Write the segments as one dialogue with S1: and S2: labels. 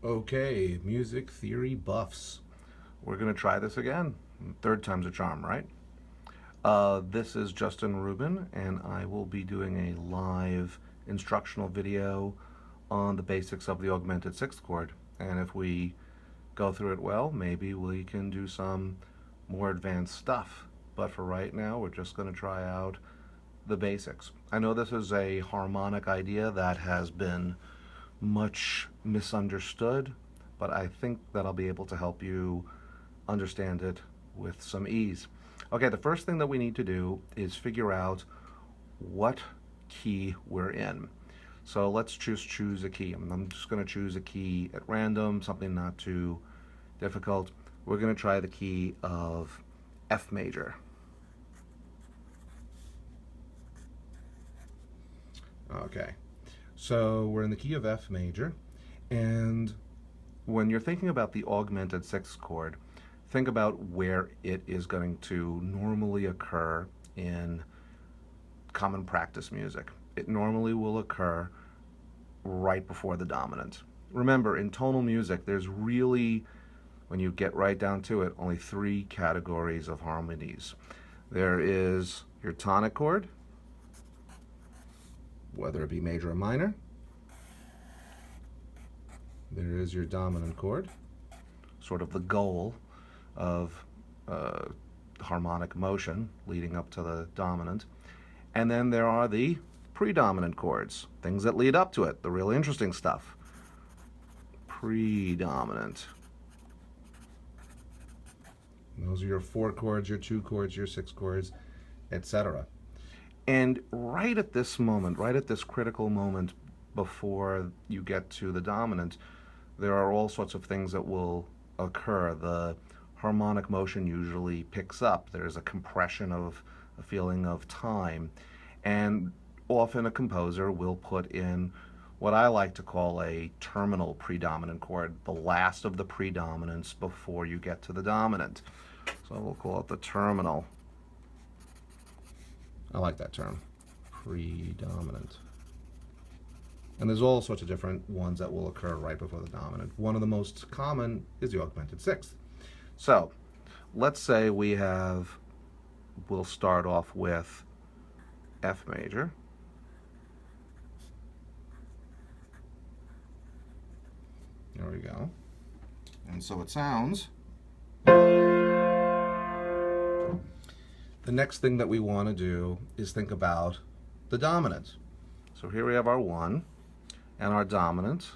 S1: Okay, music theory buffs. We're going to try this again. Third time's a charm, right? This is Justin Rubin, and I will be doing a live instructional video on the basics of the augmented sixth chord. And if we go through it well, maybe we can do some more advanced stuff. But for right now, we're just going to try out the basics. I know this is a harmonic idea that has been much misunderstood, but I think that I'll be able to help you understand it with some ease. Okay, the first thing that we need to do is figure out what key we're in. So let's just choose a key. I'm just going to choose a key at random, something not too difficult. We're going to try the key of F major. Okay, so we're in the key of F major, and when you're thinking about the augmented sixth chord, think about where it is going to normally occur in common practice music. It normally will occur right before the dominant. Remember, in tonal music, there's really, when you get right down to it, only three categories of harmonies. There is your tonic chord, whether it be major or minor. There is your dominant chord, sort of the goal of harmonic motion leading up to the dominant. And then there are the predominant chords, things that lead up to it, the really interesting stuff. Predominant. And those are your four chords, your two chords, your six chords, etc. And right at this moment, right at this critical moment before you get to the dominant, there are all sorts of things that will occur. The harmonic motion usually picks up. There's a compression of a feeling of time. And often a composer will put in what I like to call a terminal predominant chord, the last of the predominants before you get to the dominant. So we'll call it the terminal. I like that term, predominant. And there's all sorts of different ones that will occur right before the dominant. One of the most common is the augmented sixth. So let's say we'll start off with F major. There we go. And so it sounds. The next thing that we want to do is think about the dominant. So here we have our one and our dominant.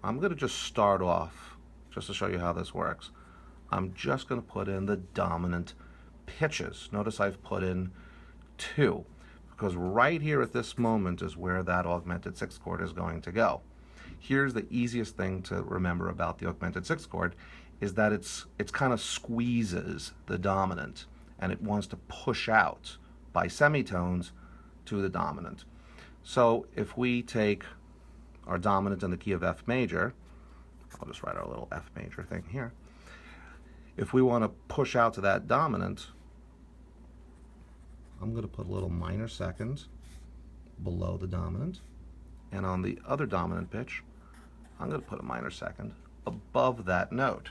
S1: I'm going to just start off, just to show you how this works. I'm just going to put in the dominant pitches. Notice I've put in 2, because right here at this moment is where that augmented sixth chord is going to go. Here's the easiest thing to remember about the augmented sixth chord, is that it's kind of squeezes the dominant, and it wants to push out by semitones to the dominant. So if we take our dominant in the key of F major, I'll just write our little F major thing here. If we want to push out to that dominant, I'm going to put a little minor second below the dominant, and on the other dominant pitch, I'm going to put a minor second above that note.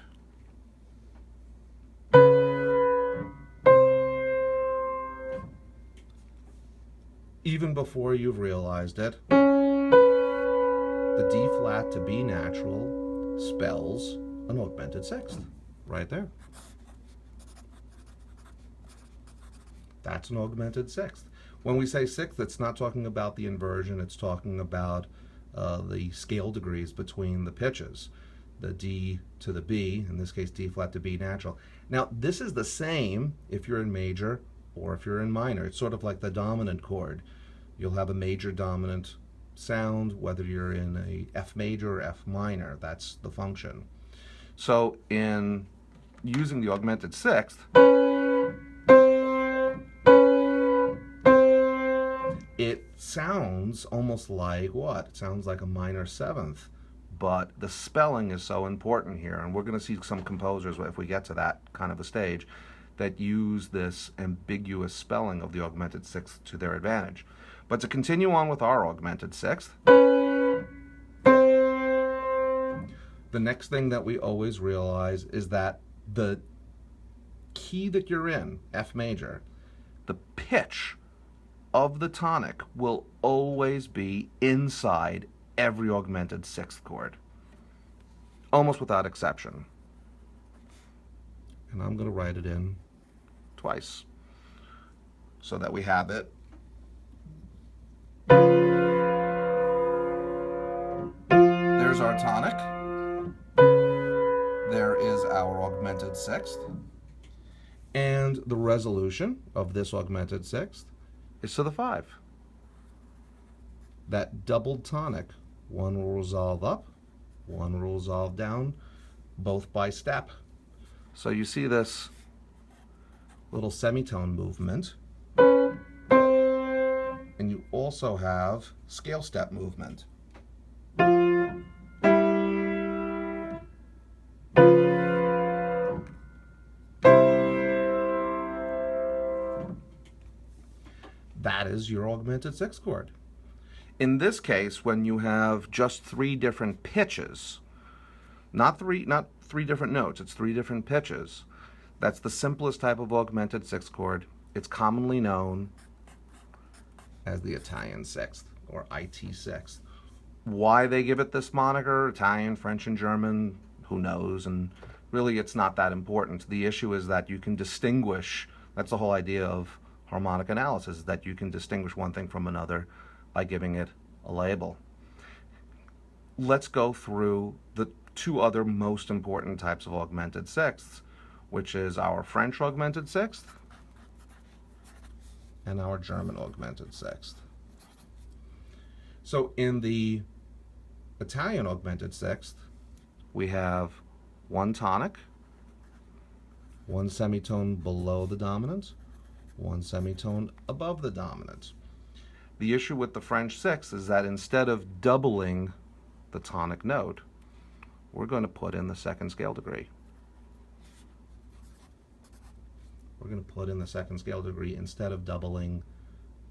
S1: Even before you've realized it, the D flat to B natural spells an augmented sixth, right there. That's an augmented sixth. When we say sixth, it's not talking about the inversion, it's talking about the scale degrees between the pitches, the D to the B, in this case D flat to B natural. Now this is the same if you're in major or if you're in minor. It's sort of like the dominant chord. You'll have a major dominant sound whether you're in a F major or F minor. That's the function. So in using the augmented sixth, it sounds almost like what? It sounds like a minor seventh, but the spelling is so important here, and we're going to see some composers, if we get to that kind of a stage, that use this ambiguous spelling of the augmented sixth to their advantage. But to continue on with our augmented sixth, the next thing that we always realize is that the key that you're in, F major, the pitch of the tonic will always be inside every augmented sixth chord, almost without exception. And I'm going to write it in twice so that we have it. There's our tonic. There is our augmented sixth. And the resolution of this augmented sixth is to the 5. That doubled tonic, one will resolve up, one will resolve down, both by step. So you see this little semitone movement, and you also have scale step movement. That is your augmented sixth chord. In this case, when you have just 3 different pitches, not three different notes, it's 3 different pitches, that's the simplest type of augmented sixth chord. It's commonly known as the Italian sixth, or IT sixth. Why they give it this moniker, Italian, French, and German, who knows, and really it's not that important. The issue is that you can distinguish, that's the whole idea of harmonic analysis, that you can distinguish one thing from another by giving it a label. Let's go through the 2 other most important types of augmented sixths, which is our French augmented sixth and our German augmented sixth. So in the Italian augmented sixth, we have 1 tonic, 1 semitone below the dominant, 1 semitone above the dominant. The issue with the French sixth is that instead of doubling the tonic note, we're going to put in the 2nd scale degree. We're going to put in the 2nd scale degree instead of doubling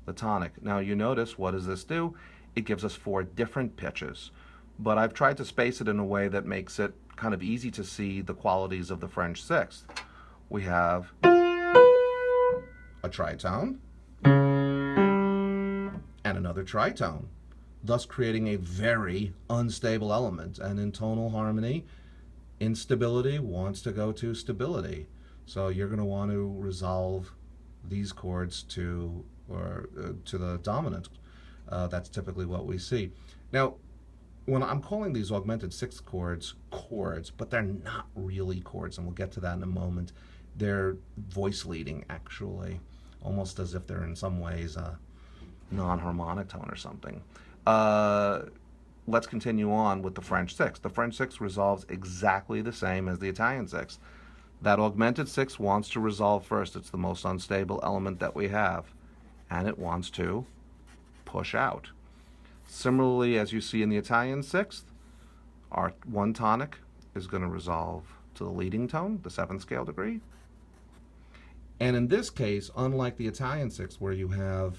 S1: the tonic. Now you notice, what does this do? It gives us 4 different pitches, but I've tried to space it in a way that makes it kind of easy to see the qualities of the French sixth. We have a tritone and another tritone, thus creating a very unstable element. And in tonal harmony, instability wants to go to stability. So you're going to want to resolve these chords to the dominant. That's typically what we see. Now, when I'm calling these augmented sixth chords chords, but they're not really chords, and we'll get to that in a moment. They're voice leading, actually, almost as if they're in some ways a non-harmonic tone or something. Let's continue on with the French sixth. The French sixth resolves exactly the same as the Italian sixth. That augmented sixth wants to resolve first. It's the most unstable element that we have, and it wants to push out. Similarly, as you see in the Italian sixth, our 1 tonic is going to resolve to the leading tone, the 7th scale degree. And in this case, unlike the Italian sixth, where you have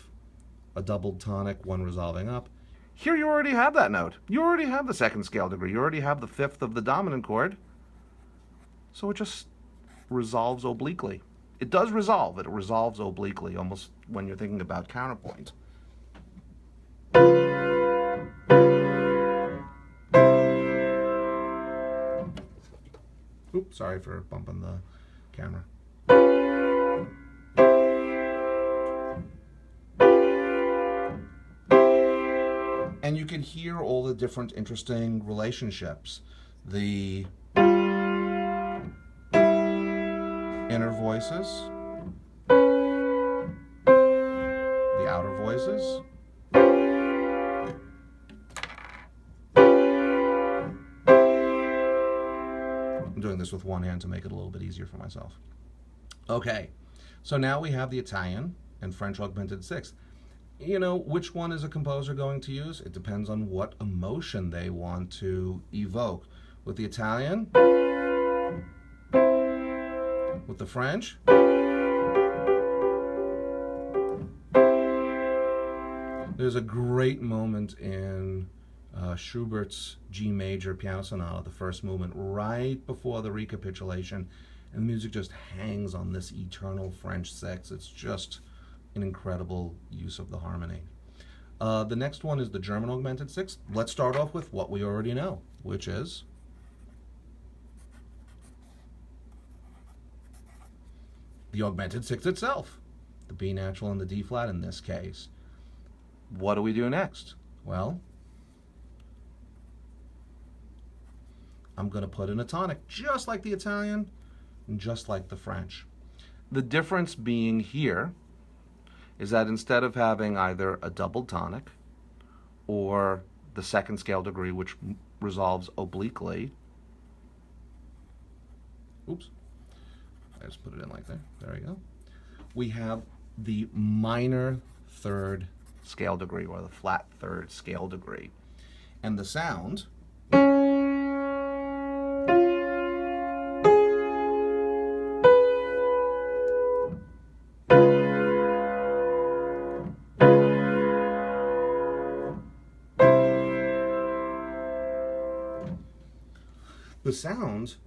S1: a doubled tonic, 1 resolving up, here you already have that note. You already have the 2nd scale degree. You already have the 5th of the dominant chord. So it just resolves obliquely. It does resolve. It resolves obliquely, almost when you're thinking about counterpoint. Oops, sorry for bumping the camera. And you can hear all the different interesting relationships. The inner voices, the outer voices, I'm doing this with one hand to make it a little bit easier for myself. Okay, so now we have the Italian and French augmented sixth. You know, which one is a composer going to use? It depends on what emotion they want to evoke. With the Italian, with the French, there's a great moment in Schubert's G major piano sonata, the first movement, right before the recapitulation, and the music just hangs on this eternal French sixth. It's just an incredible use of the harmony. The next one is the German Augmented Sixth. Let's start off with what we already know, which is the Augmented Sixth itself, the B natural and the D flat in this case. What do we do next? Well, I'm going to put in a tonic, just like the Italian and just like the French. The difference being here is that instead of having either a double tonic or the second scale degree, which resolves obliquely, oops, I just put it in like that, there we go, we have the minor third scale degree, or the flat third scale degree. And the sound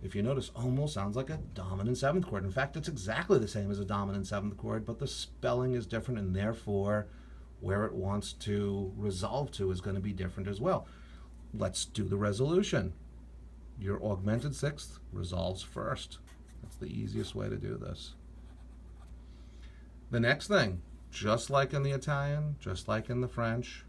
S1: if you notice, almost sounds like a dominant seventh chord. In fact, it's exactly the same as a dominant seventh chord, but the spelling is different, and therefore where it wants to resolve to is going to be different as well. Let's do the resolution. Your augmented sixth resolves first. That's the easiest way to do this. The next thing, just like in the Italian, just like in the French,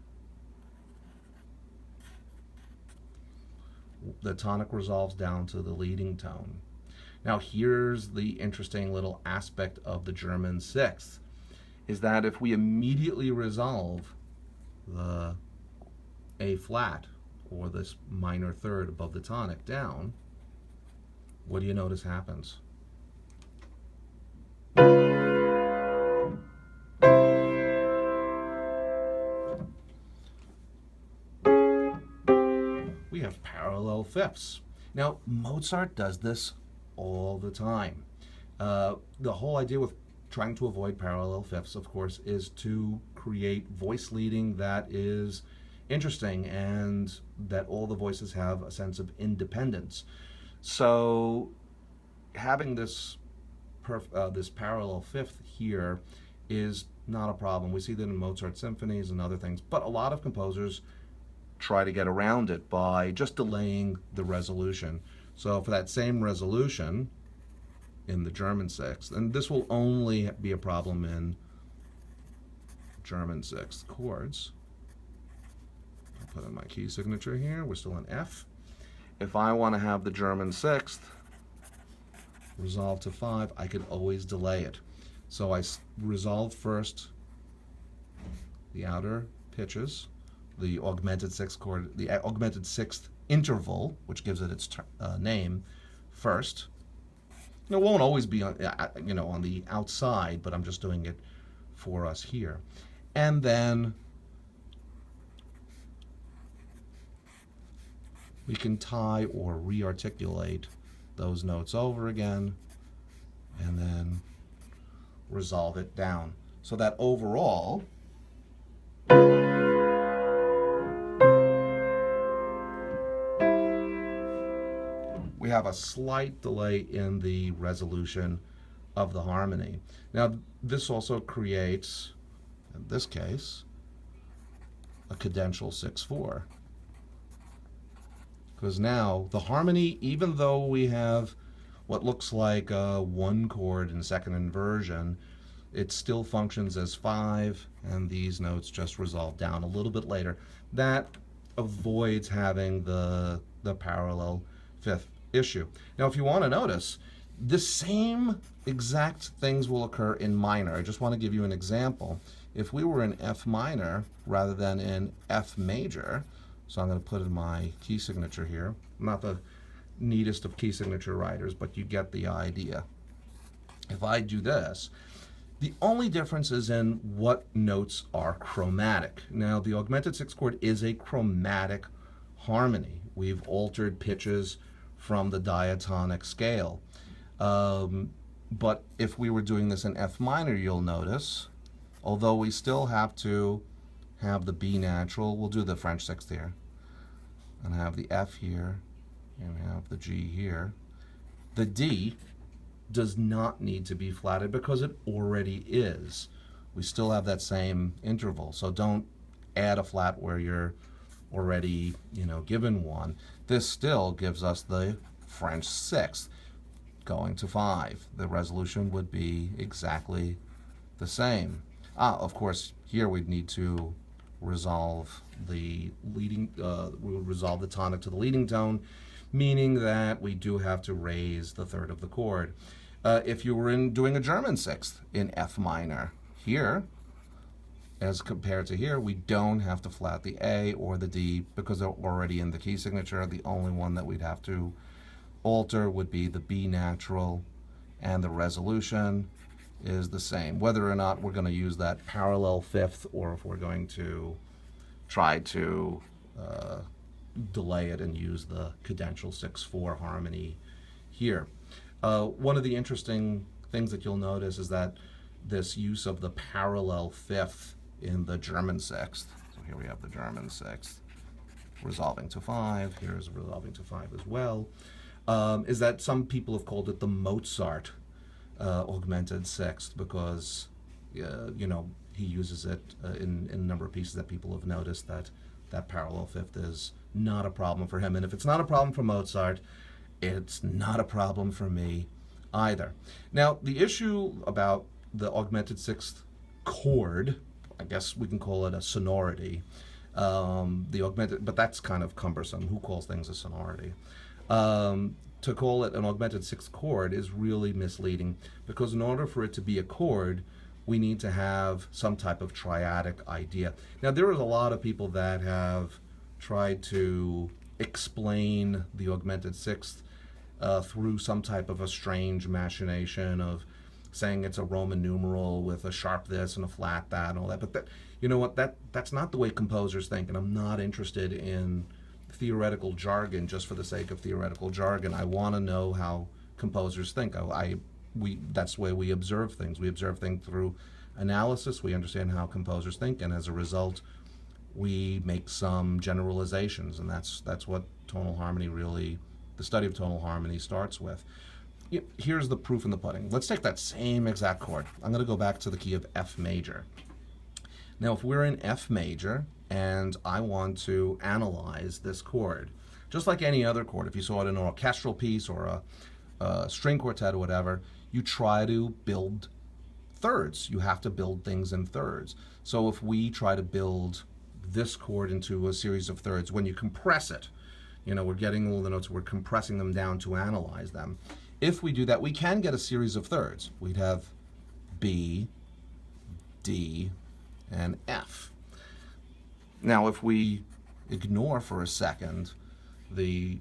S1: the tonic resolves down to the leading tone. Now here's the interesting little aspect of the German sixth, is that if we immediately resolve the A flat, or this minor third above the tonic, down, what do you notice happens? We have parallel fifths. Now, Mozart does this all the time. The whole idea with trying to avoid parallel fifths, of course, is to create voice leading that is interesting and that all the voices have a sense of independence. So having this parallel fifth here is not a problem. We see that in Mozart symphonies and other things, but a lot of composers try to get around it by just delaying the resolution. So for that same resolution in the German sixth, and this will only be a problem in German sixth chords. I'll put in my key signature here. We're still in F. If I want to have the German sixth resolve to 5, I could always delay it. So I resolve first the outer pitches, the augmented sixth chord, the augmented sixth interval, which gives it its name, first. It won't always be on, on the outside, but I'm just doing it for us here. And then we can tie or re-articulate those notes over again and then resolve it down. So that overall, we have a slight delay in the resolution of the harmony. Now, this also creates, in this case, a cadential 6/4. Because now the harmony, even though we have what looks like a 1 chord in second inversion, it still functions as 5, and these notes just resolve down a little bit later. That avoids having the parallel fifth issue. Now, if you want to notice, the same exact things will occur in minor. I just want to give you an example. If we were in F minor rather than in F major, so I'm going to put in my key signature here. I'm not the neatest of key signature writers, but you get the idea. If I do this, the only difference is in what notes are chromatic. Now, the augmented sixth chord is a chromatic harmony. We've altered pitches from the diatonic scale. But if we were doing this in F minor, you'll notice, although we still have to have the B natural, we'll do the French sixth here. and have the F here, and have the G here. The D does not need to be flatted because it already is. We still have that same interval, so don't add a flat where you're already, given one. This still gives us the French sixth going to 5. The resolution would be exactly the same. Of course, here we'd need to resolve the we would resolve the tonic to the leading tone, meaning that we do have to raise the third of the chord. If you were doing a German sixth in F minor, here, as compared to here, we don't have to flat the A or the D because they're already in the key signature. The only one that we'd have to alter would be the B natural, and the resolution is the same. Whether or not we're going to use that parallel fifth or if we're going to try to delay it and use the cadential 6/4 harmony here. One of the interesting things that you'll notice is that this use of the parallel fifth in the German sixth. So here we have the German sixth resolving to 5. Here's resolving to 5 as well. Is that some people have called it the Mozart augmented sixth because he uses it in a number of pieces that people have noticed that parallel fifth is not a problem for him. And if it's not a problem for Mozart, it's not a problem for me either. Now, the issue about the augmented sixth chord, I guess we can call it a sonority, but that's kind of cumbersome. Who calls things a sonority? To call it an augmented sixth chord is really misleading because in order for it to be a chord, we need to have some type of triadic idea. Now, there is a lot of people that have tried to explain the augmented sixth through some type of a strange machination of saying it's a Roman numeral with a sharp this and a flat that and all that. But you know what? That's not the way composers think, and I'm not interested in theoretical jargon just for the sake of theoretical jargon. I want to know how composers think. That's the way we observe things. We observe things through analysis. We understand how composers think, and as a result, we make some generalizations, and that's what tonal harmony really, the study of tonal harmony starts with. Here's the proof in the pudding. Let's take that same exact chord. I'm going to go back to the key of F major. Now, if we're in F major and I want to analyze this chord, just like any other chord, if you saw it in an orchestral piece or a string quartet or whatever, you try to build thirds. You have to build things in thirds. So if we try to build this chord into a series of thirds, when you compress it, we're getting all the notes, we're compressing them down to analyze them. If we do that, we can get a series of thirds. We'd have B, D, and F. Now, if we ignore for a second the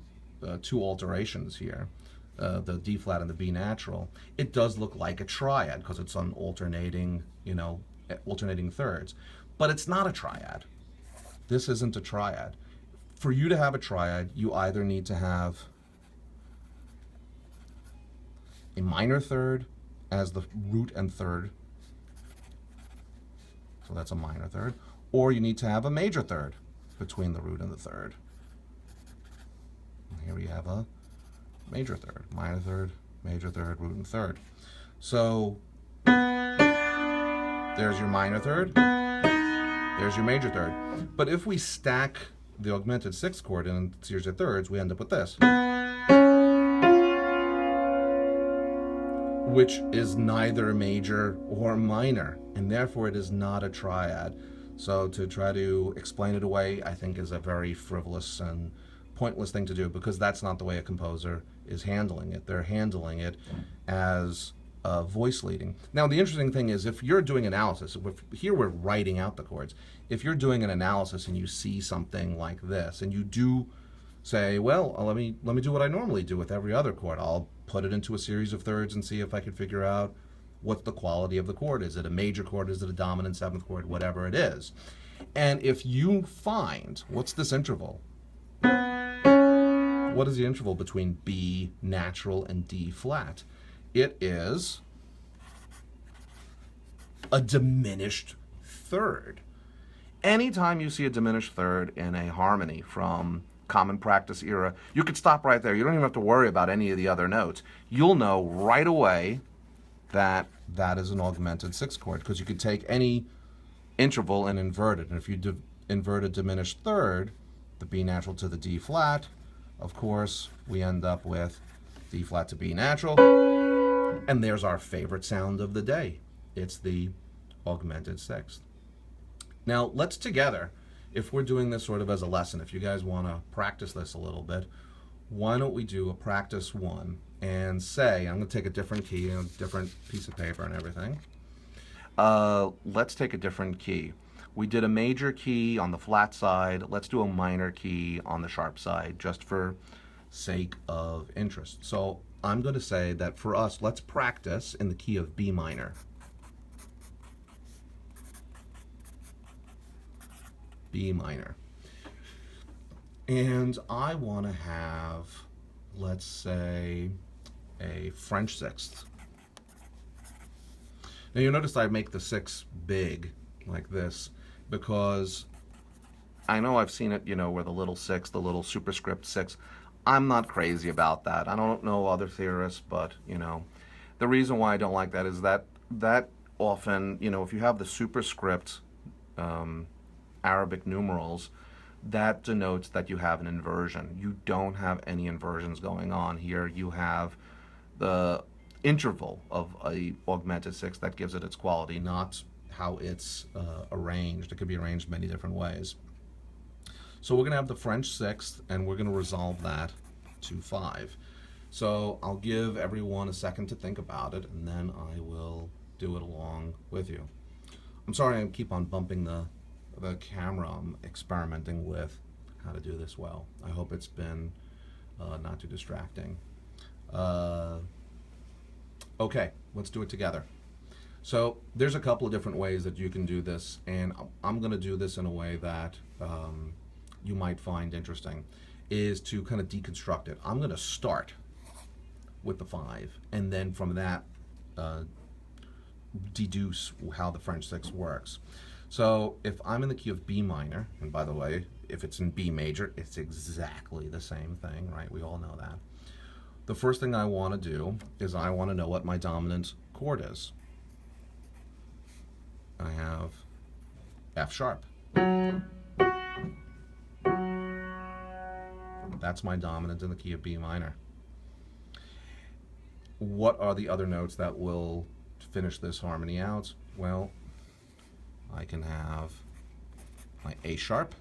S1: two alterations here, the D flat and the B natural, it does look like a triad because it's on alternating thirds. But it's not a triad. This isn't a triad. For you to have a triad, you either need to have a minor third as the root and third, so that's a minor third, or you need to have a major third between the root and the third. And here we have a major third, minor third, major third, root and third. So there's your minor third, there's your major third. But if we stack the augmented sixth chord in a series of thirds, we end up with this, which is neither major or minor, and therefore it is not a triad. So to try to explain it away, I think, is a very frivolous and pointless thing to do, because that's not the way a composer is handling it. They're handling it as voice leading. Now, the interesting thing is, if you're doing analysis, here we're writing out the chords. If you're doing an analysis and you see something like this, and you do say, well, let me do what I normally do with every other chord. I'll put it into a series of thirds and see if I can figure out what the quality of the chord is. Is it a major chord? Is it a dominant seventh chord? Whatever it is. And if you find, what's this interval? What is the interval between B natural and D flat? It is a diminished third. Anytime you see a diminished third in a harmony from common practice era, you could stop right there. You don't even have to worry about any of the other notes. You'll know right away that that is an augmented sixth chord, because you could take any interval and invert it. And if you invert a diminished third, the B natural to the D flat, of course, we end up with D flat to B natural. And there's our favorite sound of the day. It's the augmented sixth. Now, let's together, if we're doing this sort of as a lesson, if you guys want to practice this a little bit, why don't we do a practice one and say, I'm going to take a different key, a different piece of paper and everything. Let's take a different key. We did a major key on the flat side. Let's do a minor key on the sharp side, just for sake of interest. So I'm going to say that for us, let's practice in the key of B minor. B minor. And I want to have, let's say, a French sixth. Now you notice I make the sixth big, like this, because I know I've seen it, you know, where the little sixth, the little superscript sixth. I'm not crazy about that. I don't know other theorists, but, you know, the reason why I don't like that is that often, you know, if you have the superscript Arabic numerals, that denotes that you have an inversion. You don't have any inversions going on here. You have the interval of a augmented sixth that gives it its quality, not how it's arranged. It could be arranged many different ways. So we're going to have the French sixth, and we're going to resolve that to 5. So I'll give everyone a second to think about it, and then I will do it along with you. I'm sorry I keep on bumping the camera. I'm experimenting with how to do this well. I hope it's been not too distracting. Okay, let's do it together. So there's a couple of different ways that you can do this, and I'm going to do this in a way that you might find interesting, is to kind of deconstruct it. I'm going to start with the 5, and then from that deduce how the French sixth works. So if I'm in the key of B minor, and by the way, if it's in B major, it's exactly the same thing, right? We all know that. The first thing I want to do is I want to know what my dominant chord is. I have F sharp. That's my dominant in the key of B minor. What are the other notes that will finish this harmony out? Well, I can have my A sharp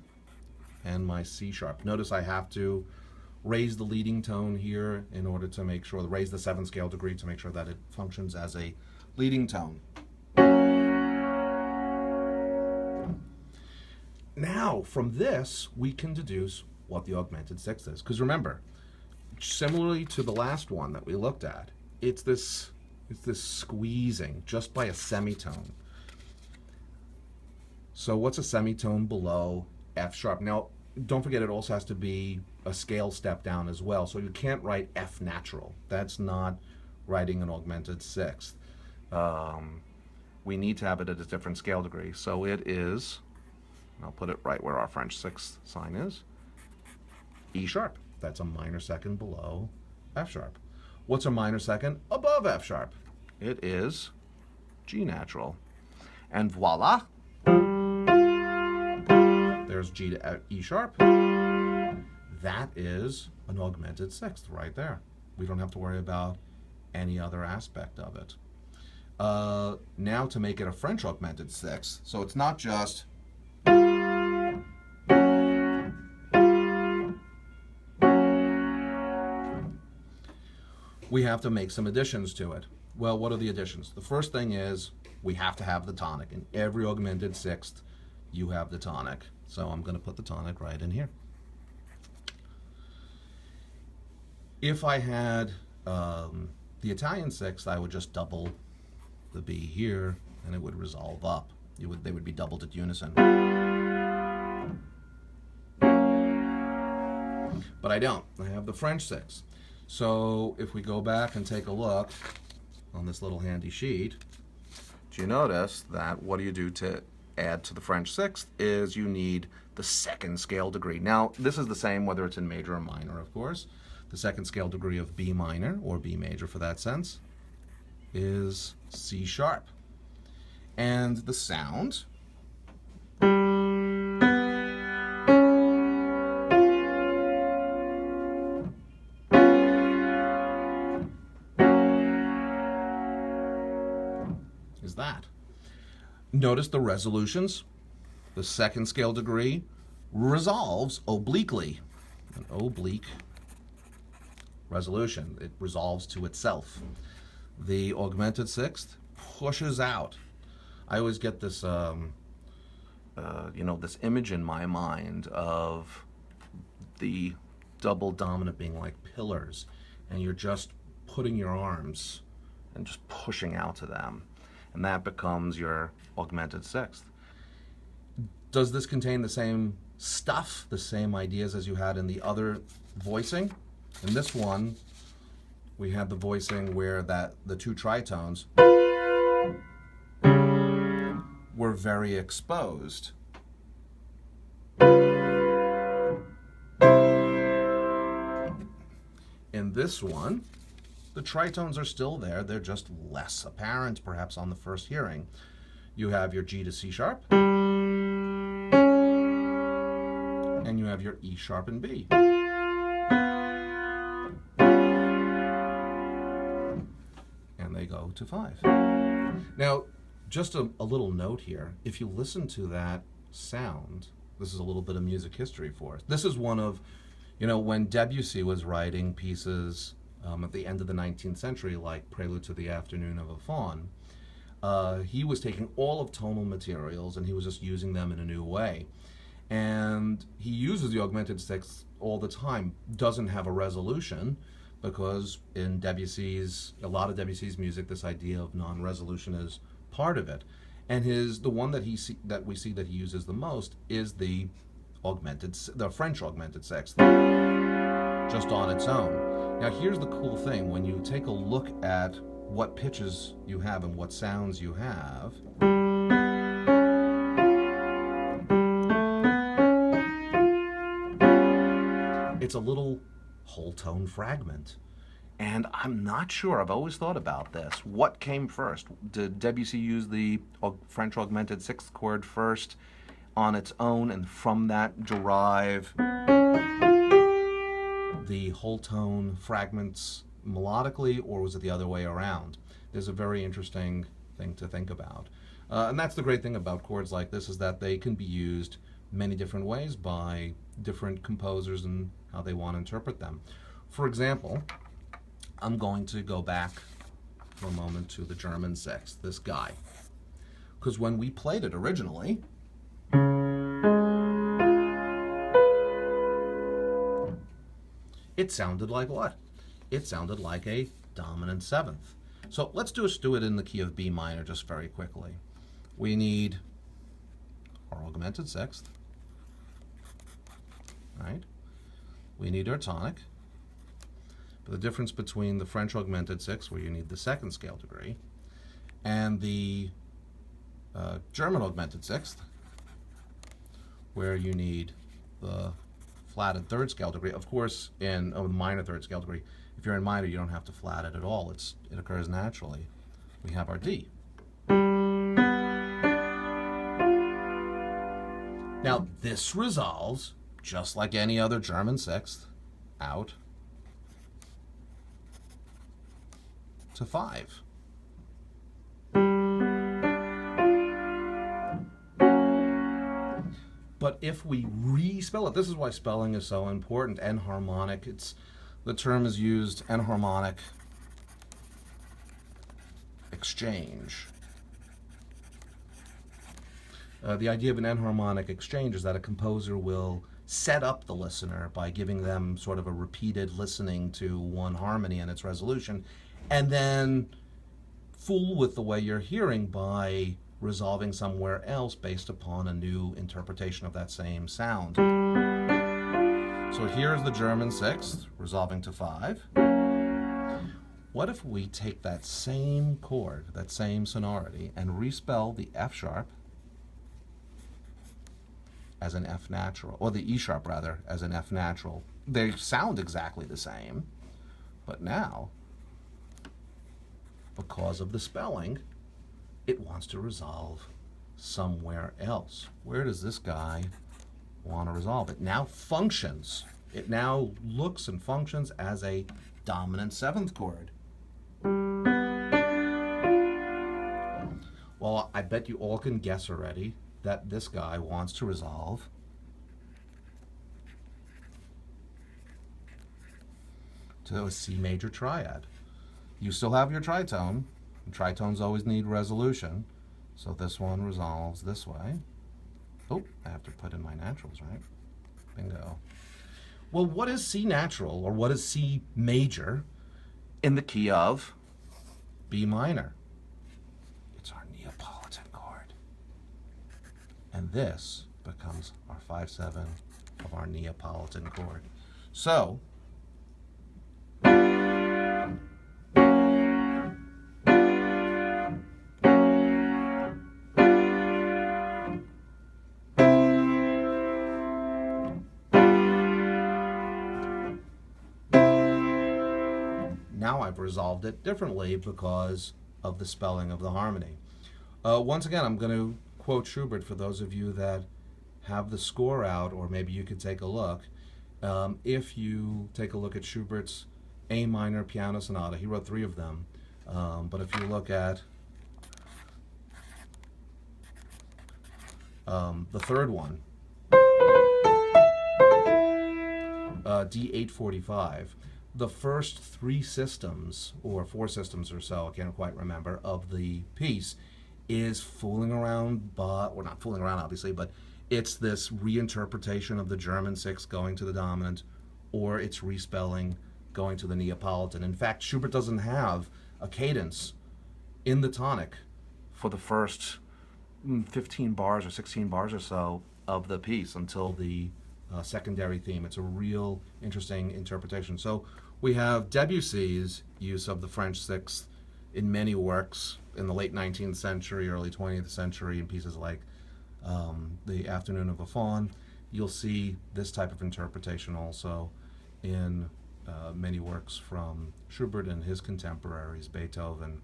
S1: and my C sharp. Notice I have to raise the leading tone here in order to make sure, raise the 7th scale degree to make sure that it functions as a leading tone. Now, from this, we can deduce what the augmented sixth is. Because remember, similarly to the last one that we looked at, it's this squeezing just by a semitone. So what's a semitone below F sharp? Now, don't forget it also has to be a scale step down as well. So you can't write F natural. That's not writing an augmented sixth. We need to have it at a different scale degree. So it is, I'll put it right where our French sixth sign is, E sharp. That's a minor second below F sharp. What's a minor second above F sharp? It is G natural. And voila, there's G to E sharp. That is an augmented sixth right there. We don't have to worry about any other aspect of it. Now to make it a French augmented sixth, so it's not just we have to make some additions to it. Well, what are the additions? The first thing is we have to have the tonic. In every augmented sixth, you have the tonic. So I'm going to put the tonic right in here. If I had the Italian sixth, I would just double the B here, and it would resolve up. They would be doubled at unison. But I don't. I have the French sixth. So if we go back and take a look on this little handy sheet, do you notice that what do you do to add to the French sixth is you need the second scale degree. Now, this is the same whether it's in major or minor, of course. The second scale degree of B minor, or B major for that sense, is C sharp. And the sound is that. Notice the resolutions. The second scale degree resolves obliquely. An oblique resolution. It resolves to itself. The augmented sixth pushes out. I always get this, this image in my mind of the double dominant being like pillars, and you're just putting your arms and just pushing out to them, and that becomes your augmented sixth. Does this contain the same stuff, the same ideas as you had in the other voicing? In this one, we had the voicing where the two tritones were very exposed. In this one, the tritones are still there, they're just less apparent perhaps on the first hearing. You have your G to C sharp, and you have your E sharp and B. And they go to 5. Now, just a little note here. If you listen to that sound, this is a little bit of music history for us. This is one of, when Debussy was writing pieces at the end of the 19th century, like Prelude to the Afternoon of a Faun, he was taking all of tonal materials and he was just using them in a new way. And he uses the augmented sixth all the time. Doesn't have a resolution, because in a lot of Debussy's music, this idea of non-resolution is part of it. And the one that we see that he uses the most is the French augmented sixth, just on its own. Now here's the cool thing: when you take a look at what pitches you have and what sounds you have, it's a little whole tone fragment. And I'm not sure, I've always thought about this. What came first? Did Debussy use the French augmented sixth chord first on its own, and from that derive the whole tone fragments melodically, or was it the other way around? There's a very interesting thing to think about. And that's the great thing about chords like this, is that they can be used many different ways by different composers and how they want to interpret them. For example, I'm going to go back for a moment to the German sixth, this guy. Because when we played it originally, it sounded like what? It sounded like a dominant seventh. So let's just do it in the key of B minor just very quickly. We need our augmented sixth, right? We need our tonic. But the difference between the French augmented sixth, where you need the second scale degree, and the German augmented sixth, where you need the flatted third scale degree. Of course, in a minor third scale degree, if you're in minor, you don't have to flat it at all. It occurs naturally. We have our D. Now, this resolves, just like any other German sixth, out to 5. But if we respell it, this is why spelling is so important. Enharmonic, the term is used, enharmonic exchange. The idea of an enharmonic exchange is that a composer will set up the listener by giving them sort of a repeated listening to one harmony and its resolution, and then fool with the way you're hearing by resolving somewhere else based upon a new interpretation of that same sound. So here's the German sixth, resolving to 5. What if we take that same chord, that same sonority, and respell the F sharp as an F natural, or the E sharp rather, as an F natural. They sound exactly the same, but now, because of the spelling, it wants to resolve somewhere else. Where does this guy want to resolve? It now functions. It now looks and functions as a dominant seventh chord. Well, I bet you all can guess already that this guy wants to resolve to a C major triad. You still have your tritone. Tritones always need resolution, so this one resolves this way. Oh, I have to put in my naturals, right? Bingo. Well, what is C natural, or what is C major in the key of B minor? It's our Neapolitan chord. And this becomes our 5/7 of our Neapolitan chord. So, now I've resolved it differently because of the spelling of the harmony. Once again, I'm going to quote Schubert for those of you that have the score out, or maybe you could take a look. If you take a look at Schubert's A minor piano sonata, he wrote 3 of them, but if you look at the third one, D845, the first 3 systems, or 4 systems or so, I can't quite remember, of the piece is fooling around, but, or not fooling around obviously, but it's this reinterpretation of the German sixth going to the dominant, or it's respelling going to the Neapolitan. In fact, Schubert doesn't have a cadence in the tonic for the first 15 bars or 16 bars or so of the piece until the secondary theme. It's a real interesting interpretation. So we have Debussy's use of the French sixth in many works in the late 19th century, early 20th century, in pieces like The Afternoon of a Faun. You'll see this type of interpretation also in many works from Schubert and his contemporaries, Beethoven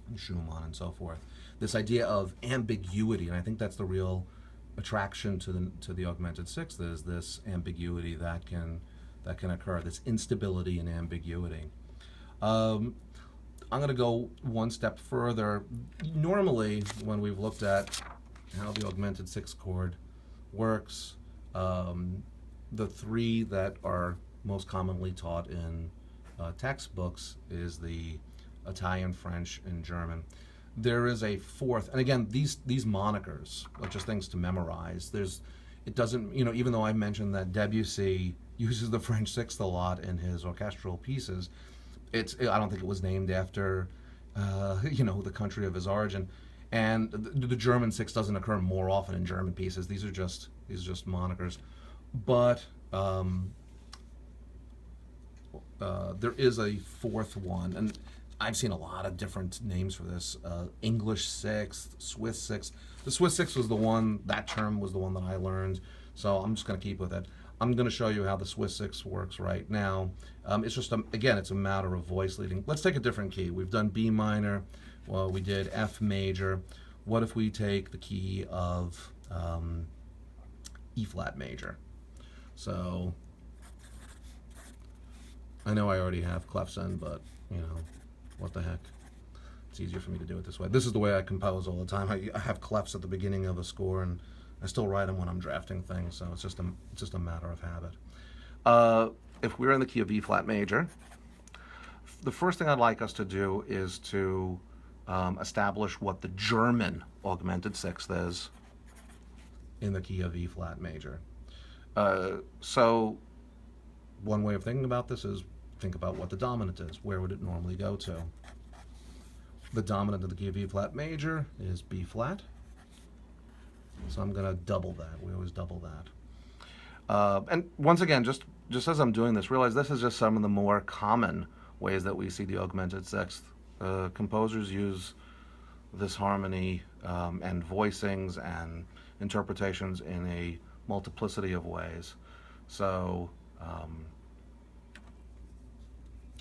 S1: and Schumann and so forth. This idea of ambiguity, and I think that's the real attraction to the Augmented Sixth, is this ambiguity that can occur, this instability and ambiguity. I'm going to go one step further. Normally, when we've looked at how the Augmented Sixth chord works, the 3 that are most commonly taught in textbooks is the Italian, French, and German. There is a 4th, and again, these monikers are just things to memorize. It doesn't, even though I mentioned that Debussy uses the French sixth a lot in his orchestral pieces, I don't think it was named after, the country of his origin. And the German sixth doesn't occur more often in German pieces. These are just monikers. But there is a 4th one, and I've seen a lot of different names for this. English sixth, Swiss sixth. The Swiss sixth was the one, that term was the one that I learned, so I'm just going to keep with it. I'm going to show you how the Swiss sixth works right now. It's just, again, it's a matter of voice leading. Let's take a different key. We've done B minor. Well, we did F major. What if we take the key of E flat major? So I know I already have clefs in, but, what the heck. It's easier for me to do it this way. This is the way I compose all the time. I have clefs at the beginning of a score, and I still write them when I'm drafting things, so it's just a matter of habit. If we're in the key of E flat major, the first thing I'd like us to do is to establish what the German Augmented Sixth is in the key of E flat major. So one way of thinking about this is think about what the dominant is. Where would it normally go to? The dominant of the key of E flat major is B flat. So I'm going to double that. We always double that. And once again, just as I'm doing this, realize this is just some of the more common ways that we see the Augmented Sixth. Composers use this harmony and voicings and interpretations in a multiplicity of ways. So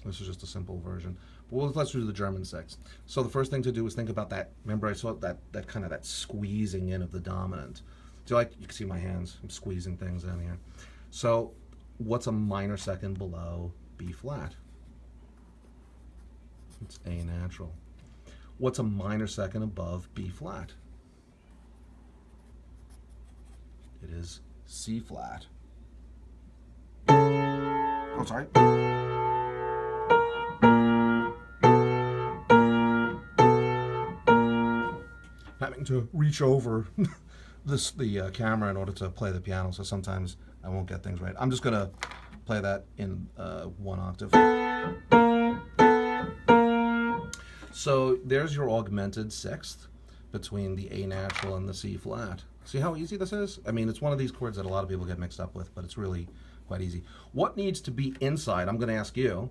S1: this is just a simple version. Well, let's do the German sixth. So the first thing to do is think about that. Remember, I saw that kind of that squeezing in of the dominant. So like you can see my hands, I'm squeezing things in here. So what's a minor second below B flat? It's A natural. What's a minor second above B flat? It is C flat. Oh, sorry. Having to reach over the camera in order to play the piano, so sometimes I won't get things right. I'm just gonna play that in one octave. So there's your augmented sixth between the A natural and the C flat. See how easy this is? I mean, it's one of these chords that a lot of people get mixed up with, but it's really quite easy. What needs to be inside? I'm going to ask you,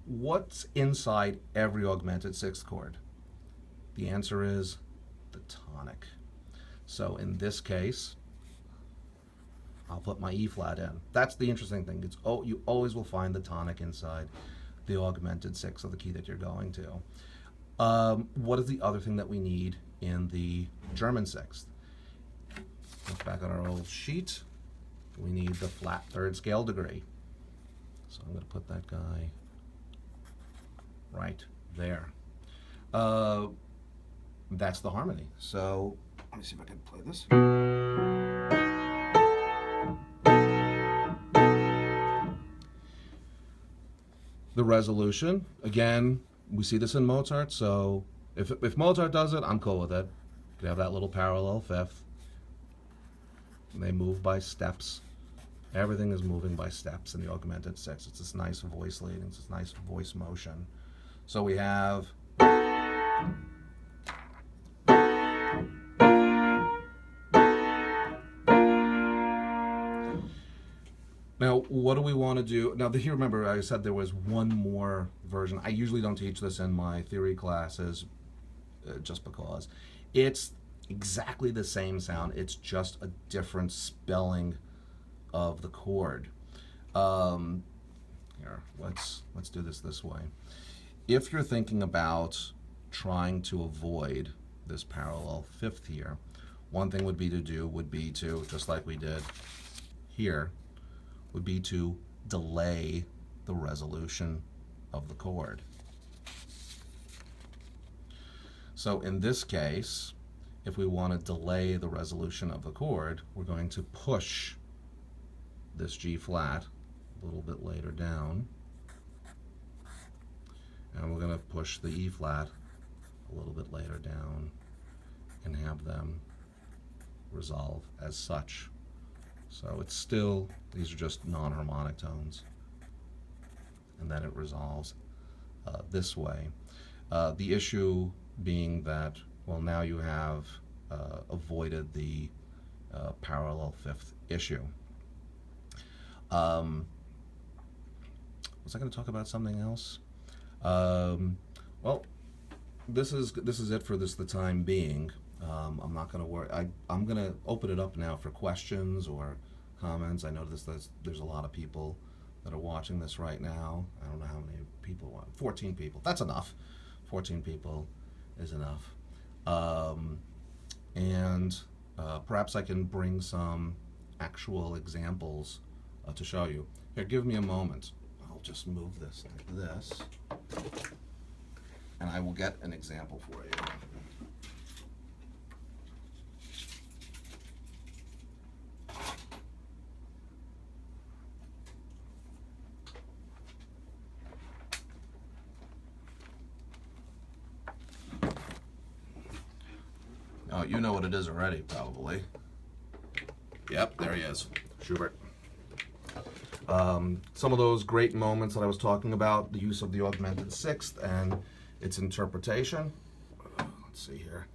S1: what's inside every augmented sixth chord? The answer is the tonic. So in this case, I'll put my E flat in. That's the interesting thing. It's, oh, you always will find the tonic inside the augmented sixth of the key that you're going to. What is the other thing that we need in the German sixth? Look back on our old sheet. We need the flat third scale degree. So I'm going to put that guy right there. That's the harmony. So let me see if I can play this. The resolution, again, we see this in Mozart, so if Mozart does it, I'm cool with it. You could have that little parallel fifth. And they move by steps. Everything is moving by steps in the augmented sixth. It's this nice voice leading, it's this nice voice motion. So we have now, what do we want to do? Now, here, remember, I said there was one more version. I usually don't teach this in my theory classes just because. It's exactly the same sound. It's just a different spelling of the chord. Here, let's do this way. If you're thinking about trying to avoid this parallel fifth here, one thing would be to, just like we did here, would be to delay the resolution of the chord. So in this case, if we want to delay the resolution of the chord, we're going to push this G flat a little bit later down, and we're going to push the E flat a little bit later down and have them resolve as such. So it's still, these are just non-harmonic tones, and then it resolves this way. The issue being that, well, now you have avoided the parallel fifth issue. Was I going to talk about something else? Well, this is it for the time being. I'm not going to worry. I'm going to open it up now for questions or comments. I noticed there's a lot of people that are watching this right now. I don't know how many people want. 14 people. That's enough. 14 people is enough. Perhaps I can bring some actual examples to show you. Here, give me a moment. I'll just move this like this, and I will get an example for you. Oh, you know what it is already, probably. Yep, there he is, Schubert. Some of those great moments that I was talking about, the use of the augmented sixth and its interpretation. Let's see here.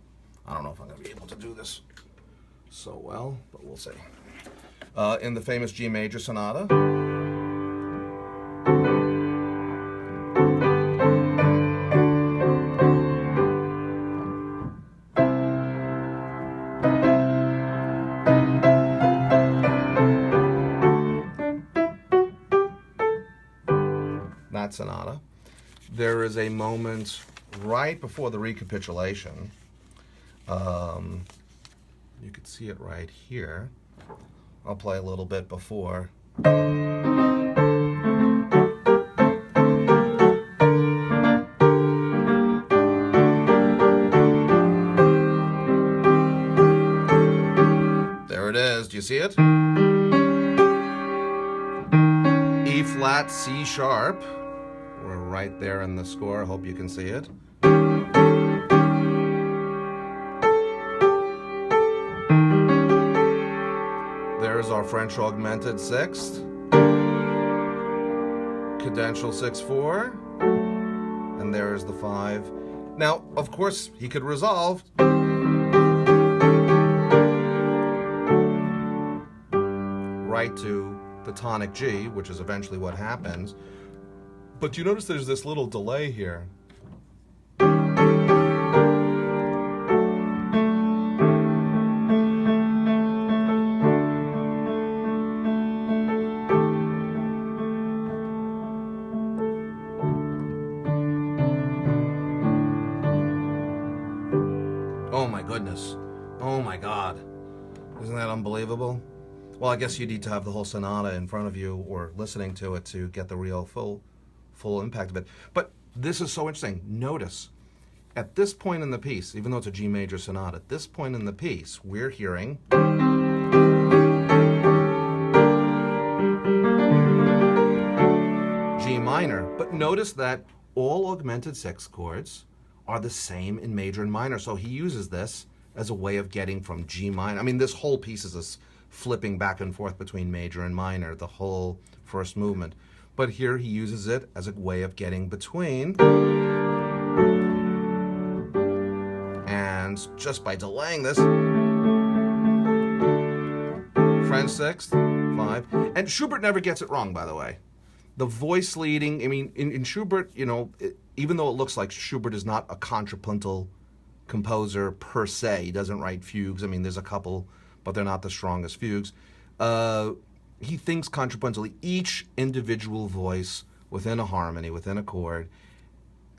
S1: I don't know if I'm going to be able to do this so well, but we'll see. In the famous G major sonata, that sonata. There is a moment right before the recapitulation. You can see it right here. I'll play a little bit before. There it is. Do you see it? E flat, C sharp. We're right there in the score. I hope you can see it. There's our French Augmented Sixth, Cadential 6/4, and there's the 5. Now, of course, he could resolve right to the tonic G, which is eventually what happens. But you notice there's this little delay here. Oh my goodness. Oh my God. Isn't that unbelievable? Well, I guess you need to have the whole sonata in front of you or listening to it to get the real full impact of it. But this is so interesting. Notice, at this point in the piece, even though it's a G major sonata, at this point in the piece, we're hearing G minor. But notice that all augmented sixth chords are the same in major and minor. So he uses this as a way of getting from G minor. I mean, this whole piece is this flipping back and forth between major and minor, the whole first movement. But here he uses it as a way of getting between. And just by delaying this, French sixth, 5. And Schubert never gets it wrong, by the way. The voice leading, I mean, in Schubert, you know, even though it looks like Schubert is not a contrapuntal composer per se, he doesn't write fugues. I mean, there's a couple, but they're not the strongest fugues. He thinks contrapuntally. Each individual voice within a harmony, within a chord,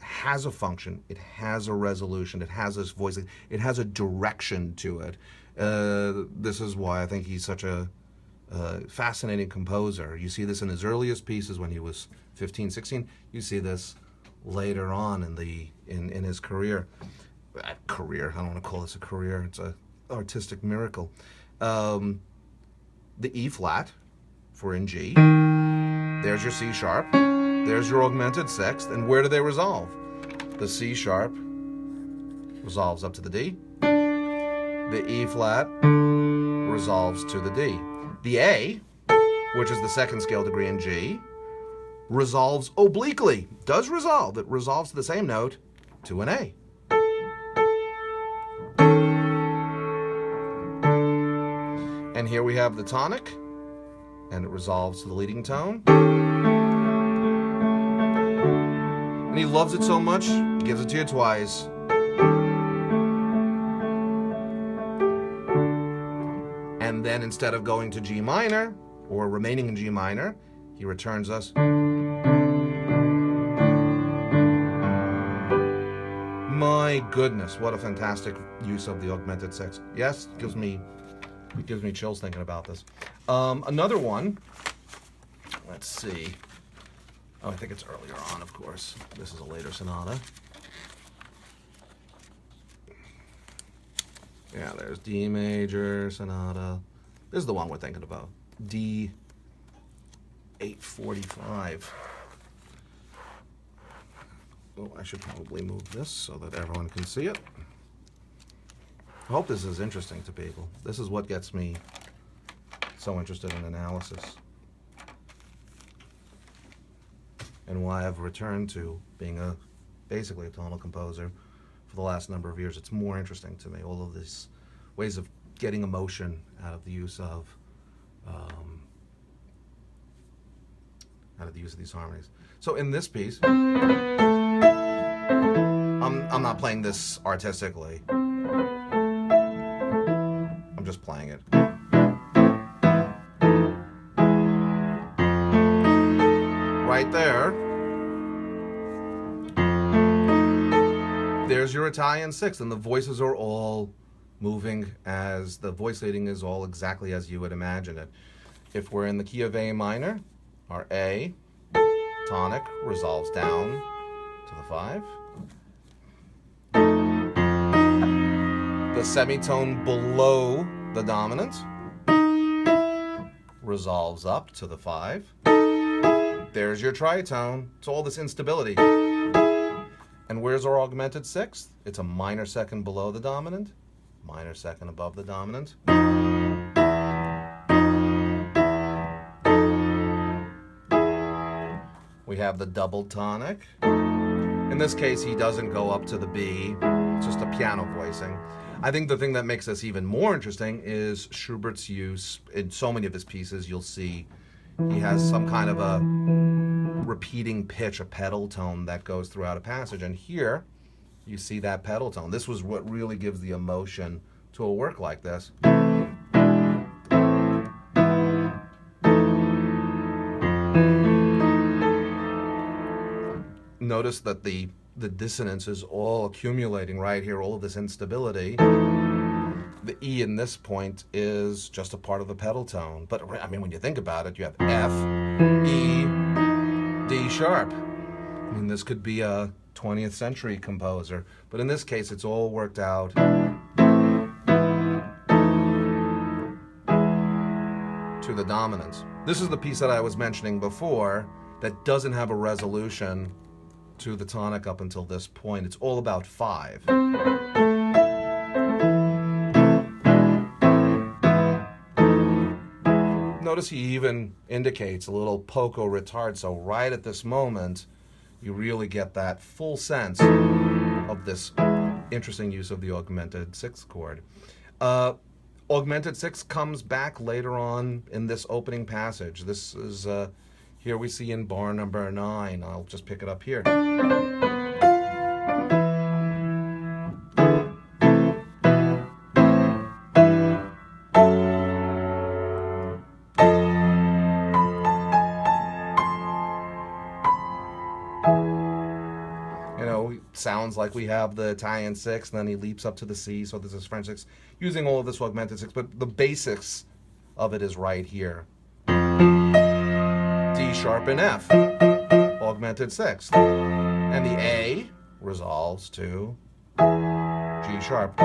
S1: has a function. It has a resolution. It has this voice. It has a direction to it. This is why I think he's such a fascinating composer. You see this in his earliest pieces when he was 15, 16. You see this later on in his career. I don't want to call this a career. It's an artistic miracle. The E flat for in G. There's your C sharp. There's your augmented sixth. And where do they resolve? The C sharp resolves up to the D. The E flat resolves to the D. The A, which is the second scale degree in G, resolves obliquely. Does resolve. It resolves to the same note to an A. And here we have the tonic, and it resolves to the leading tone. And he loves it so much, he gives it to you twice. And then instead of going to G minor, or remaining in G minor, he returns us. My goodness, what a fantastic use of the augmented sixth. Yes, it gives me chills thinking about this. Another one, let's see. Oh, I think it's earlier on, of course. This is a later sonata. Yeah, there's D major sonata. This is the one we're thinking about. D 845. Oh, I should probably move this so that everyone can see it. I hope this is interesting to people. This is what gets me so interested in analysis. And why I've returned to being basically a tonal composer for the last number of years. It's more interesting to me, all of these ways of getting emotion out of the use of these harmonies. So in this piece, I'm not playing this artistically. I'm just playing it. Right there, your Italian sixth, and the voices are all moving as the voice leading is all exactly as you would imagine it. If we're in the key of A minor, our A tonic resolves down to the 5. The semitone below the dominant resolves up to the 5. There's your tritone. It's all this instability. And where's our augmented sixth? It's a minor second below the dominant, minor second above the dominant. We have the double tonic. In this case, he doesn't go up to the B. It's just a piano voicing. I think the thing that makes this even more interesting is Schubert's use. In so many of his pieces, you'll see he has some kind of a repeating pitch, a pedal tone that goes throughout a passage. And here, you see that pedal tone. This was what really gives the emotion to a work like this. Notice that the dissonance is all accumulating right here, all of this instability. The E in this point is just a part of the pedal tone. But I mean, when you think about it, you have F, E, D sharp. I mean, this could be a 20th century composer, but in this case, it's all worked out to the dominance. This is the piece that I was mentioning before that doesn't have a resolution to the tonic up until this point. It's all about 5. Notice he even indicates a little poco retard, so right at this moment, you really get that full sense of this interesting use of the augmented sixth chord. Augmented sixth comes back later on in this opening passage. This is, here we see in bar number 9. I'll just pick it up here. Sounds like we have the Italian sixth, and then he leaps up to the C, so this is French sixth, using all of this augmented sixth, but the basics of it is right here. D sharp and F, augmented sixth, and the A resolves to G sharp.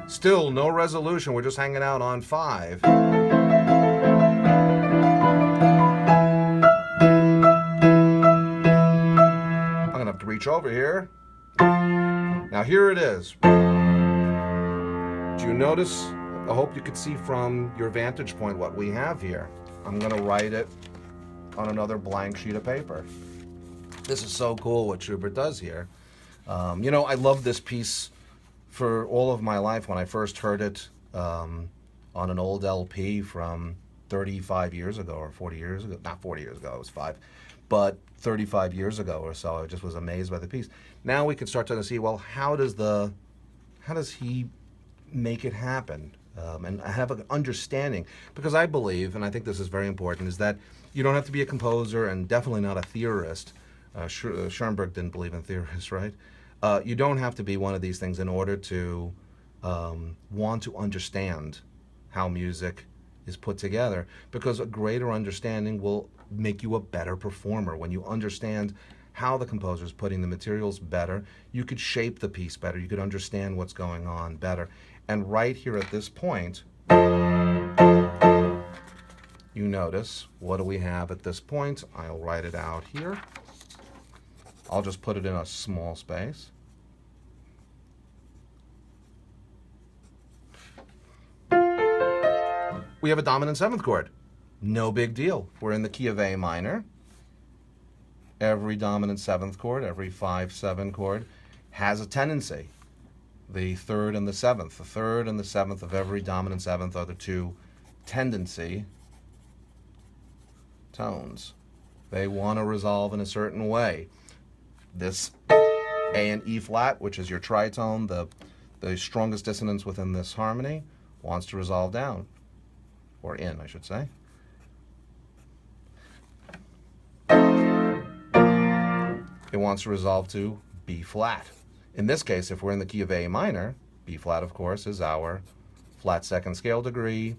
S1: Still no resolution, we're just hanging out on 5. I'm gonna have to reach over here. Now here it is. Do you notice, I hope you could see from your vantage point what we have here. I'm gonna write it on another blank sheet of paper. This is so cool what Schubert does here. You know, I love this piece for all of my life. When I first heard it on an old LP from 35 years ago or 40 years ago, not 40 years ago, it was 5, but 35 years ago or so, I just was amazed by the piece. Now we can start to see, well, how does he make it happen? And I have an understanding, because I believe, and I think this is very important, is that you don't have to be a composer and definitely not a theorist. Schoenberg didn't believe in theorists, right? You don't have to be one of these things in order to want to understand how music is put together, because a greater understanding will make you a better performer. When you understand how the composer is putting the materials better, you could shape the piece better, you could understand what's going on better. And right here at this point, you notice, what do we have at this point? I'll write it out here. I'll just put it in a small space. We have a dominant 7th chord. No big deal. We're in the key of A minor. Every dominant 7th chord, every 5/7 chord, has a tendency. The 3rd and the 7th. The 3rd and the 7th of every dominant 7th are the 2 tendency tones. They want to resolve in a certain way. This A and E flat, which is your tritone, the strongest dissonance within this harmony, wants to resolve down. or in, I should say. It wants to resolve to B flat. In this case, if we're in the key of A minor, B flat, of course, is our flat second scale degree,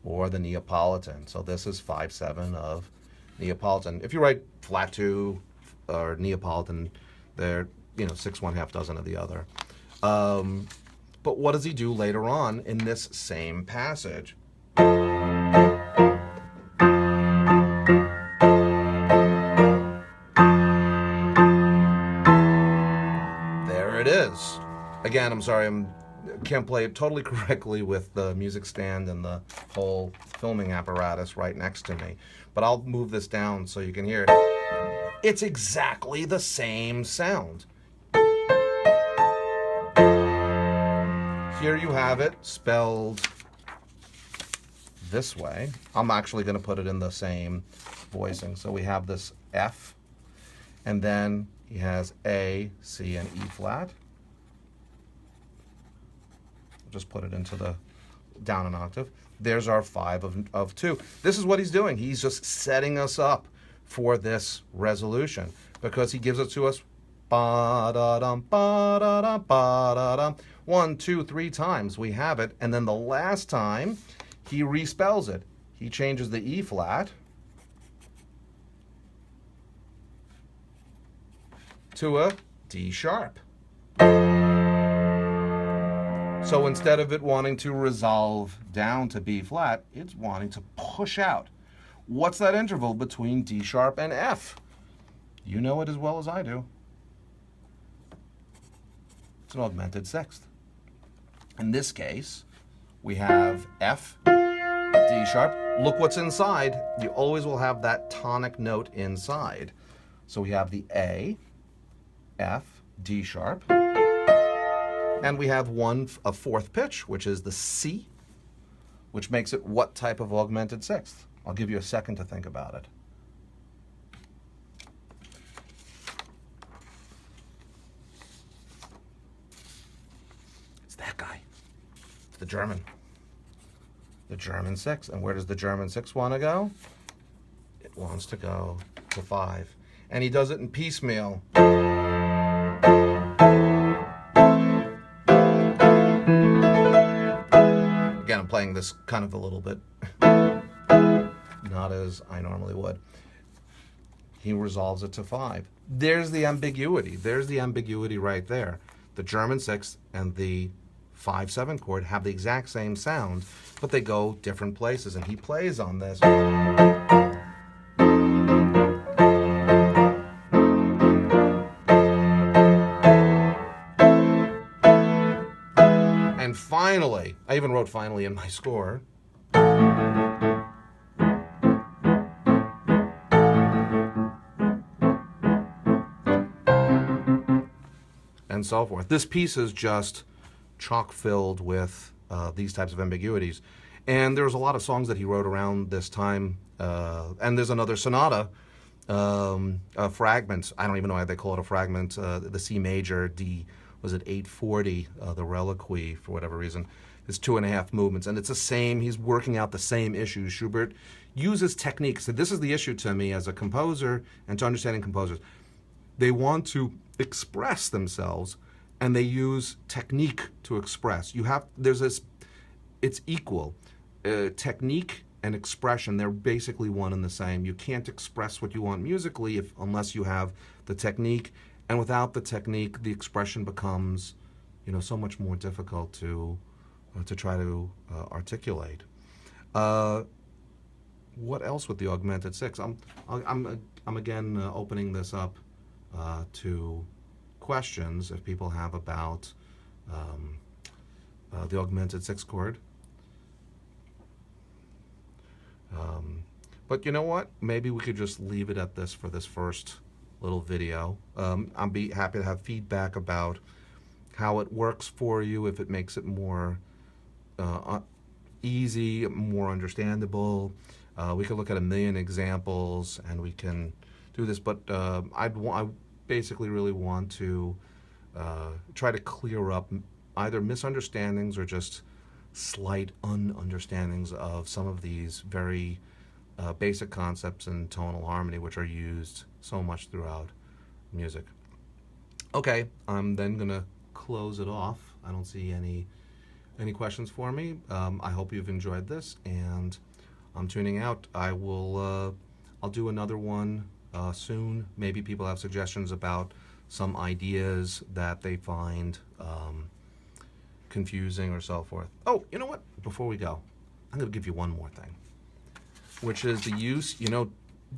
S1: or the Neapolitan. So this is 5/7 of Neapolitan. If you write flat 2 or Neapolitan, they're 6 1/2 dozen of the other. But what does he do later on in this same passage? There it is. Again, I'm sorry, I can't play it totally correctly with the music stand and the whole filming apparatus right next to me. But I'll move this down so you can hear it. It's exactly the same sound. Here you have it spelled this way. I'm actually going to put it in the same voicing. So we have this F, and then he has A, C, and E flat. Just put it into the down an octave. There's our 5 of 2. This is what he's doing. He's just setting us up for this resolution because he gives it to us ba-da-dum, ba-da-dum, ba-da-dum. 1, 2, 3 times we have it, and then the last time he respells it. He changes the E flat to a D sharp. So instead of it wanting to resolve down to B flat, it's wanting to push out. What's that interval between D sharp and F? You know it as well as I do. It's an augmented sixth. In this case, we have F, D sharp. Look what's inside. You always will have that tonic note inside. So we have the A, F, D sharp. And we have a fourth pitch, which is the C, which makes it what type of augmented sixth? I'll give you a second to think about it. It's that guy. It's the German. The German sixth. And where does the German sixth want to go? It wants to go to 5. And he does it in piecemeal. Again, I'm playing this kind of a little bit not as I normally would. He resolves it to 5. There's the ambiguity. There's the ambiguity right there. The German sixth and the 5/7 chord have the exact same sound, but they go different places, and he plays on this. And finally, I even wrote finally in my score. And so forth. This piece is just chock-filled with these types of ambiguities. And there's a lot of songs that he wrote around this time. And there's another sonata, fragment. I don't even know why they call it a fragment. The C major, D, was it 840, the Reliquy, for whatever reason. It's 2.5 movements. And it's the same, he's working out the same issues. Schubert uses techniques. So this is the issue to me as a composer and to understanding composers. They want to express themselves, and they use technique to express. It's equal. Technique and expression, they're basically one and the same. You can't express what you want musically unless you have the technique, and without the technique, the expression becomes, so much more difficult to try to articulate. What else with the augmented sixth? I'm again opening this up to questions if people have about the augmented sixth chord. But you know what? Maybe we could just leave it at this for this first little video. I'll be happy to have feedback about how it works for you, if it makes it more easy, more understandable. We could look at a million examples and we can do this, but I basically really want to try to clear up either misunderstandings or just slight understandings of some of these very basic concepts in tonal harmony, which are used so much throughout music. Okay, I'm then gonna close it off. I don't see any questions for me. I hope you've enjoyed this, and I'm tuning out. I'll do another one soon. Maybe people have suggestions about some ideas that they find confusing or so forth. Oh, you know what? Before we go, I'm going to give you one more thing, which is the use,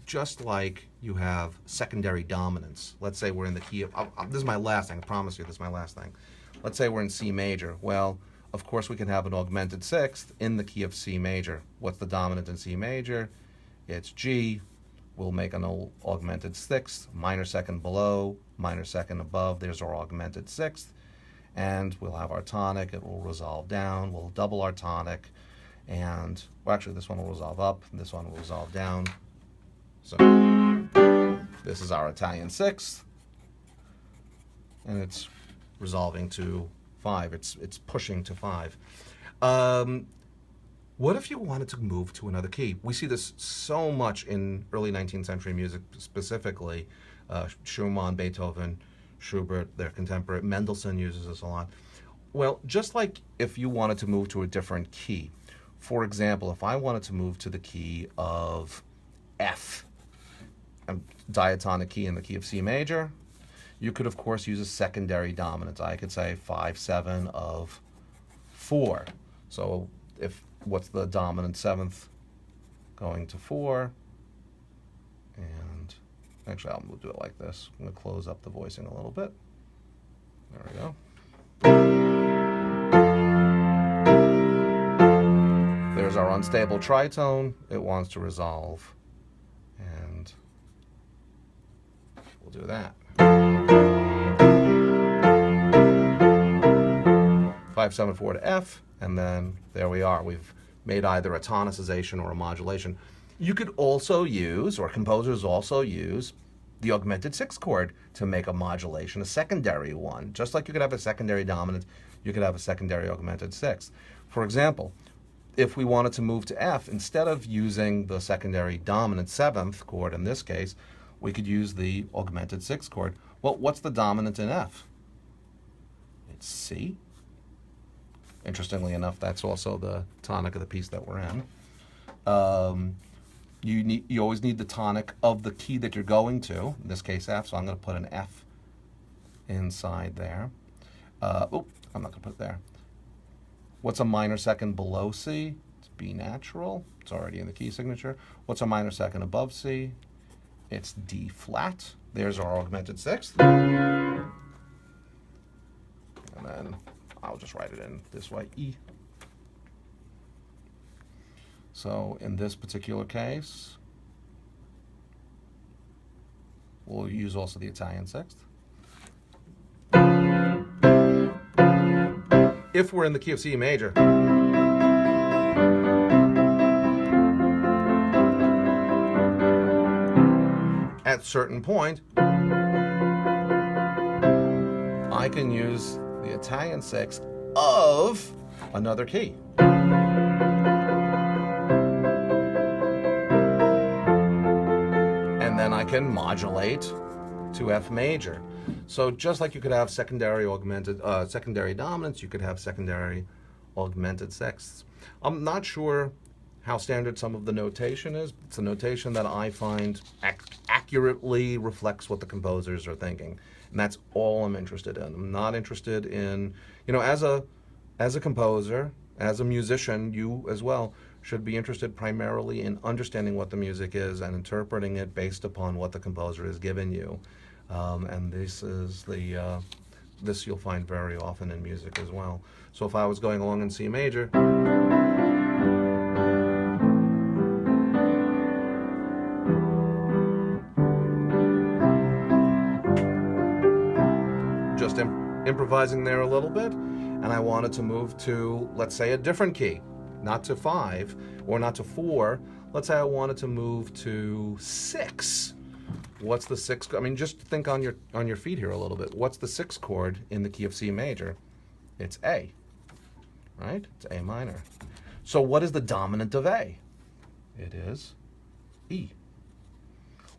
S1: just like you have secondary dominance. Let's say we're in the key of, this is my last thing, I promise you this is my last thing. Let's say we're in C major. Well, of course we can have an augmented sixth in the key of C major. What's the dominant in C major? It's G. We'll make an augmented sixth, minor second below, minor second above. There's our augmented sixth. And we'll have our tonic. It will resolve down. We'll double our tonic. And, well, actually, this one will resolve up. And this one will resolve down. So this is our Italian sixth. And it's resolving to 5. It's pushing to 5. What if you wanted to move to another key? We see this so much in early 19th century music, specifically Schumann, Beethoven, Schubert, their contemporary. Mendelssohn uses this a lot. Well, just like if you wanted to move to a different key. For example, if I wanted to move to the key of F, a diatonic key in the key of C major, you could, of course, use a secondary dominant. I could say 5/7 of 4. So what's the dominant seventh going to 4? And actually, I'll do it like this. I'm going to close up the voicing a little bit. There we go. There's our unstable tritone. It wants to resolve. And we'll do that. 5/7/4 to F, and then there we are. We've made either a tonicization or a modulation. You could also use, or composers also use, the augmented sixth chord to make a modulation, a secondary one. Just like you could have a secondary dominant, you could have a secondary augmented sixth. For example, if we wanted to move to F, instead of using the secondary dominant seventh chord in this case, we could use the augmented sixth chord. Well, what's the dominant in F? It's C. Interestingly enough, that's also the tonic of the piece that we're in. You always need the tonic of the key that you're going to, in this case F, so I'm going to put an F inside there. I'm not going to put it there. What's a minor second below C? It's B natural. It's already in the key signature. What's a minor second above C? It's D flat. There's our augmented sixth. And then I'll just write it in this way, E. So in this particular case, we'll use also the Italian sixth. If we're in the key of C major, at a certain point, I can use the Italian sixth of another key. And then I can modulate to F major. So just like you could have secondary dominants, you could have secondary augmented sixths. I'm not sure how standard some of the notation is. It's a notation that I find accurately reflects what the composers are thinking. And that's all I'm interested in. I'm not interested in, as a composer, as a musician, you as well should be interested primarily in understanding what the music is and interpreting it based upon what the composer has given you. And this is this you'll find very often in music as well. So if I was going along in C major, just improvising there a little bit, and I wanted to move to, let's say, a different key, not to 5 or not to 4. Let's say I wanted to move to 6. What's the 6th? I mean, just think on your feet here a little bit. What's the 6th chord in the key of C major? It's A. right? It's A minor. So what is the dominant of A? It is E.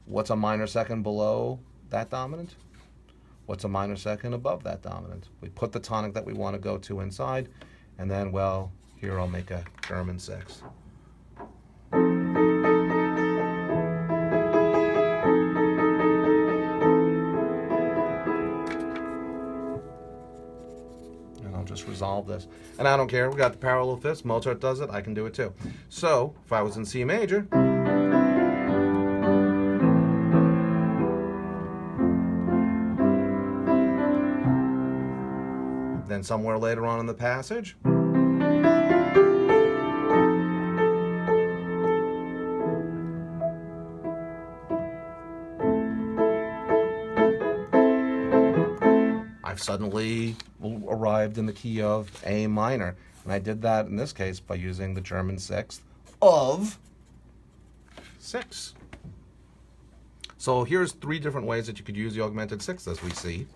S1: What's a minor second below that dominant? What's a minor second above that dominant? We put the tonic that we want to go to inside, and then, well, here I'll make a German sixth. Just resolve this. And I don't care, we got the parallel fifths, Mozart does it, I can do it too. So, if I was in C major, then somewhere later on in the passage, I've suddenly arrived in the key of A minor. And I did that in this case by using the German sixth of 6. So here's 3 different ways that you could use the augmented sixth, as we see,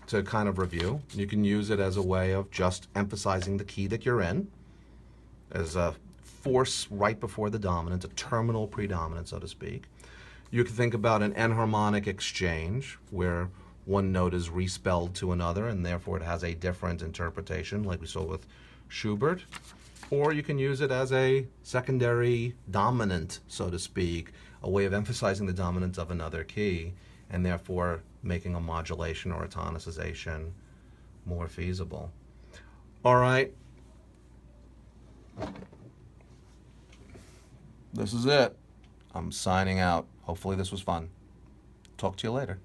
S1: to kind of review. You can use it as a way of just emphasizing the key that you're in, as a force right before the dominant, a terminal predominant, so to speak. You can think about an enharmonic exchange, where one note is respelled to another, and therefore it has a different interpretation, like we saw with Schubert. Or you can use it as a secondary dominant, so to speak, a way of emphasizing the dominance of another key, and therefore making a modulation or a tonicization more feasible. All right. This is it. I'm signing out. Hopefully this was fun. Talk to you later.